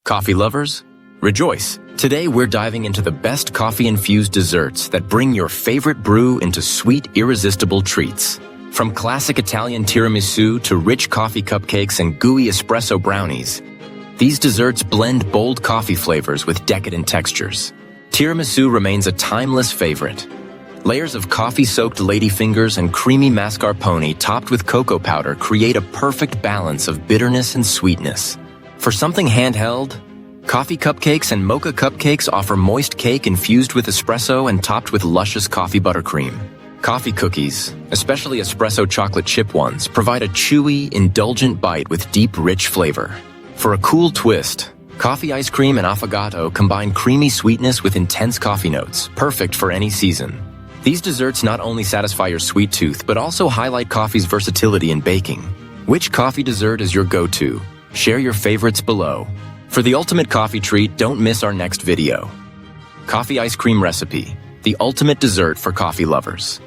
Coffee lovers, rejoice! Today we're diving into the best coffee-infused desserts that bring your favorite brew into sweet, irresistible treats. From classic Italian tiramisu to rich coffee cupcakes and gooey espresso brownies, these desserts blend bold coffee flavors with decadent textures. Tiramisu remains a timeless favorite. Layers of coffee-soaked ladyfingers and creamy mascarpone topped with cocoa powder create a perfect balance of bitterness and sweetness. For something handheld, coffee cupcakes and mocha cupcakes offer moist cake infused with espresso and topped with luscious coffee buttercream. Coffee cookies, especially espresso chocolate chip ones, provide a chewy, indulgent bite with deep, rich flavor. For a cool twist, coffee ice cream and affogato combine creamy sweetness with intense coffee notes, perfect for any season. These desserts not only satisfy your sweet tooth, but also highlight coffee's versatility in baking. Which coffee dessert is your go-to? Share your favorites below. For the ultimate coffee treat, don't miss our next video. Coffee ice cream recipe, the ultimate dessert for coffee lovers.